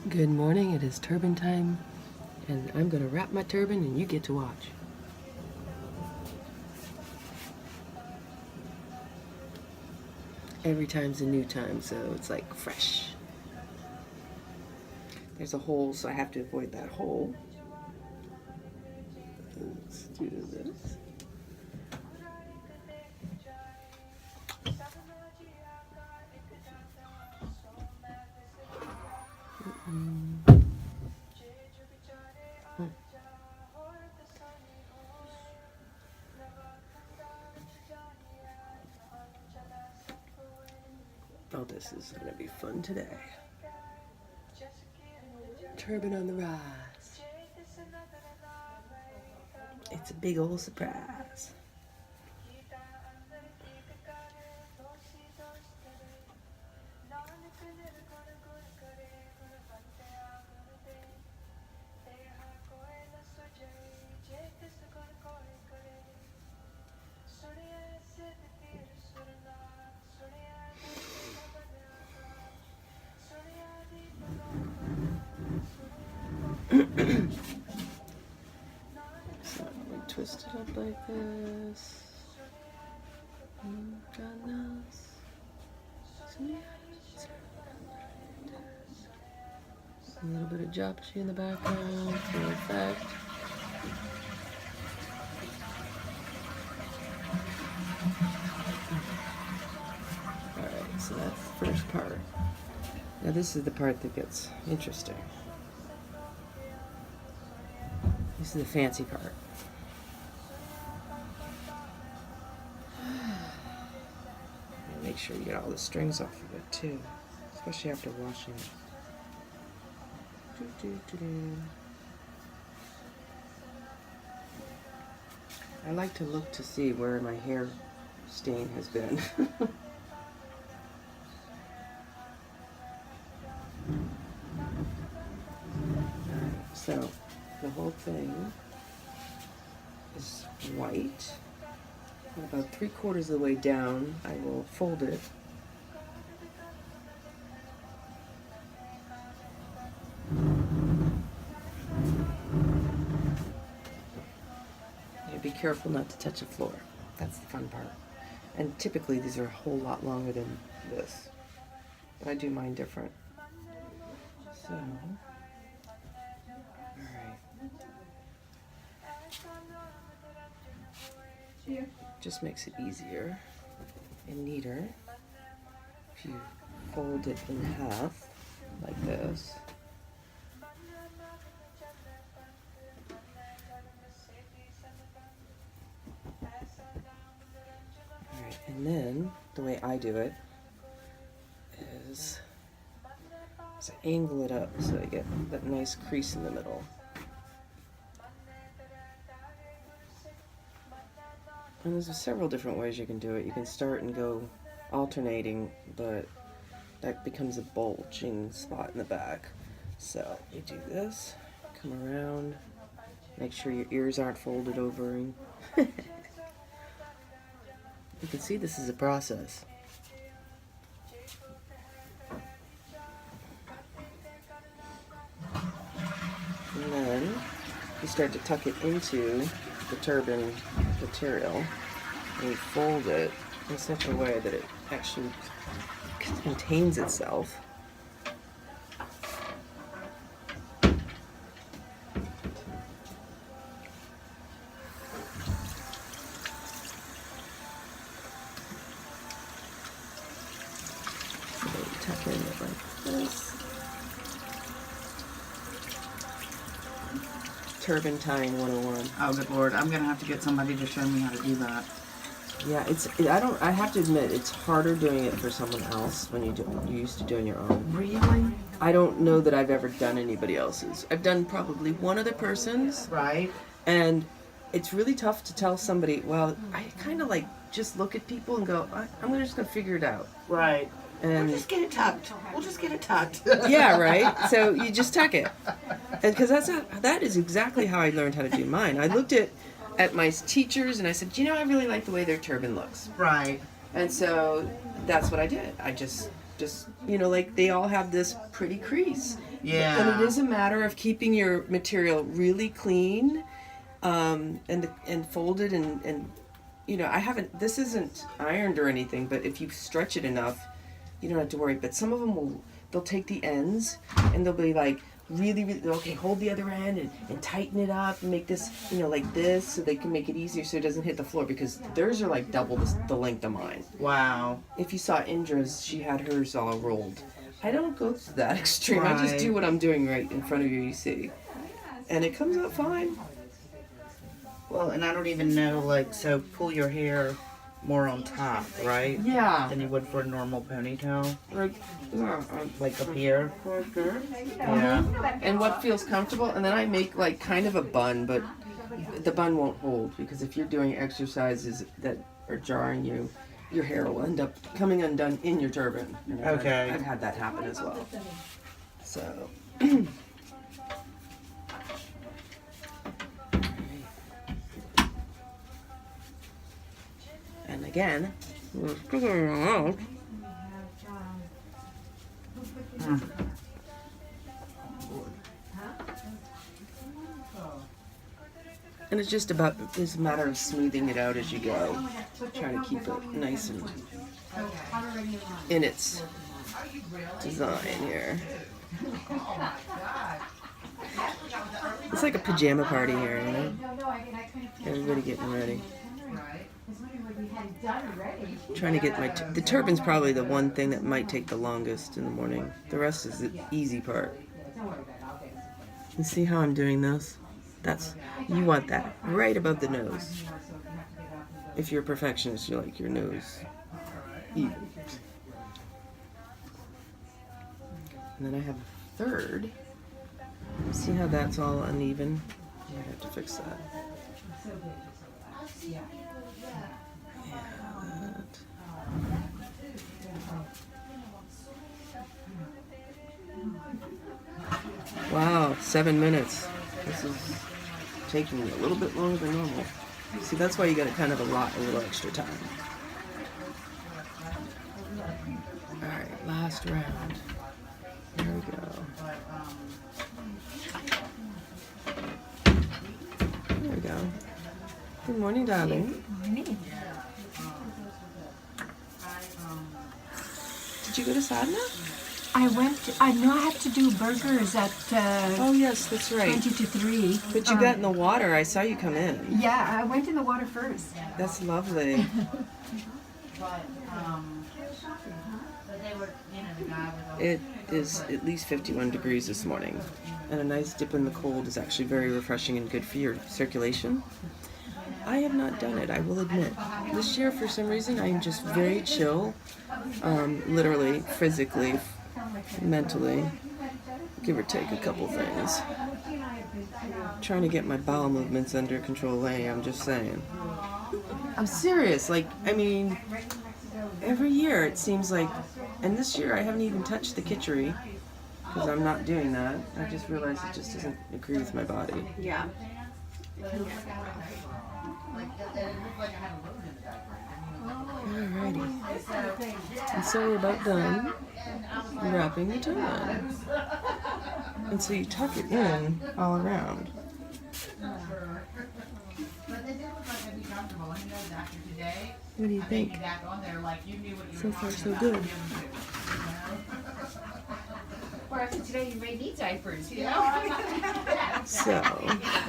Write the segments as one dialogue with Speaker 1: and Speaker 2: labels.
Speaker 1: Good morning, it is turban time, and I'm going to wrap my turban and you get to watch. Every time's a new time, so it's like fresh. There's a hole, so I have to avoid that hole. Let's do this. Oh, this is going to be fun today. Turban on the rise. It's a big old surprise. So we twist it up like this. A little bit of japji in the background for effect. Alright, so that's the first part. Now this is the part that gets interesting. This is the fancy part. Make sure you get all the strings off of it too, especially after washing it. I like to look to see where my hair stain has been. So the whole thing is white. And about 3/4 of the way down, I will fold it. And be careful not to touch the floor. That's the fun part. And typically these are a whole lot longer than this. But I do mine different. So, alright. Just makes it easier and neater if you fold it in half like this. Alright, and then the way I do it is I angle it up so I get that nice crease in the middle. And there's several different ways you can do it. You can start and go alternating, but that becomes a bulging spot in the back. So you do this, come around, make sure your ears aren't folded over. And you can see this is a process. And then you start to tuck it into the turban material, and you fold it in such a way that it actually contains itself. So you tuck in it like this. Turban tying 101.
Speaker 2: Oh, good Lord. I'm going to have to get somebody to show me how to do that.
Speaker 1: Yeah, I have to admit, it's harder doing it for someone else when you're used to doing your own.
Speaker 2: Really?
Speaker 1: I don't know that I've ever done anybody else's. I've done probably one other person's.
Speaker 2: Right.
Speaker 1: And it's really tough to tell somebody, well, I kind of like just look at people and go, I'm just going to figure it out.
Speaker 2: Right.
Speaker 1: And
Speaker 2: We'll just get it tucked. We'll just get it tucked.
Speaker 1: yeah, right? So you just tuck it. And because that is exactly how I learned how to do mine. I looked at my teachers and I said, I really like the way their turban looks.
Speaker 2: Right.
Speaker 1: And so that's what I did. I just just, like they all have this pretty crease.
Speaker 2: Yeah.
Speaker 1: And it is a matter of keeping your material really clean, and folded and this isn't ironed or anything, but if you stretch it enough, you don't have to worry. But some of them they'll take the ends and they'll be like really, really, okay, hold the other end and tighten it up and make this, like this, so they can make it easier so it doesn't hit the floor, because theirs are like double the length of mine.
Speaker 2: Wow.
Speaker 1: If you saw Indra's, she had hers all rolled. I don't go to that extreme.
Speaker 2: Right.
Speaker 1: I just do what I'm doing right in front of you see. And it comes out fine.
Speaker 2: Well, and I don't even know, like, so pull your hair more on top, right?
Speaker 1: Yeah.
Speaker 2: Than you would for a normal ponytail? Like up here? Yeah.
Speaker 1: And what feels comfortable, and then I make like kind of a bun, but the bun won't hold, because if you're doing exercises that are jarring you, your hair will end up coming undone in your turban. And
Speaker 2: Okay.
Speaker 1: I've had that happen as well. So. And again, we're figuring it out. And it's just it's a matter of smoothing it out as you go. Trying to keep it nice and in its design here. It's like a pajama party here, Everybody getting ready. Trying to get the turban's probably the one thing that might take the longest in the morning. The rest is the easy part. You see how I'm doing this? You want that right above the nose. If you're a perfectionist, you like your nose even. And then I have a third. See how that's all uneven? I have to fix that. Yeah, that. Wow, 7 minutes. This is taking me a little bit longer than normal. See, that's why you got to kind of allot a little extra time. Alright, last round. There we go. There we go. Good morning, darling.
Speaker 3: Good morning.
Speaker 1: Did you go to Sadhana?
Speaker 3: I know I have to do burgers at
Speaker 1: Oh, yes, that's right.
Speaker 3: 20 to 3.
Speaker 1: But you got in the water. I saw you come in.
Speaker 3: Yeah, I went in the water first.
Speaker 1: That's lovely. It is at least 51 degrees this morning. And a nice dip in the cold is actually very refreshing and good for your circulation. I have not done it, I will admit. This year, for some reason, I am just very chill. Literally, physically, mentally, give or take a couple things. Trying to get my bowel movements under control. I'm just saying. I'm serious. Every year it seems like, and this year I haven't even touched the kitchery because I'm not doing that. I just realized it just doesn't agree with my body.
Speaker 3: Yeah.
Speaker 1: Alrighty. And so we're about done wrapping the turban. And so you tuck it in all around. What do you think? So far, so good.
Speaker 4: Or after today, you may need diapers, you know?
Speaker 1: So,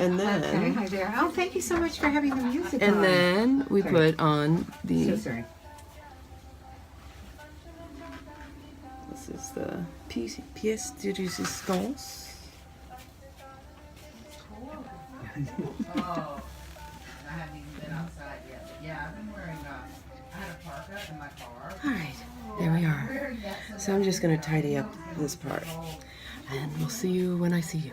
Speaker 1: and then,
Speaker 3: Hi there. Oh, thank you so much for having the music on.
Speaker 1: and then we put on
Speaker 3: So
Speaker 1: the,
Speaker 3: sorry.
Speaker 1: this is the pièce de résistance.
Speaker 2: Oh, I haven't even been outside yet. But yeah, I've been wearing, I had a parka in my car.
Speaker 1: Alright, there we are. So I'm just going to tidy up this part. And we'll see you when I see you.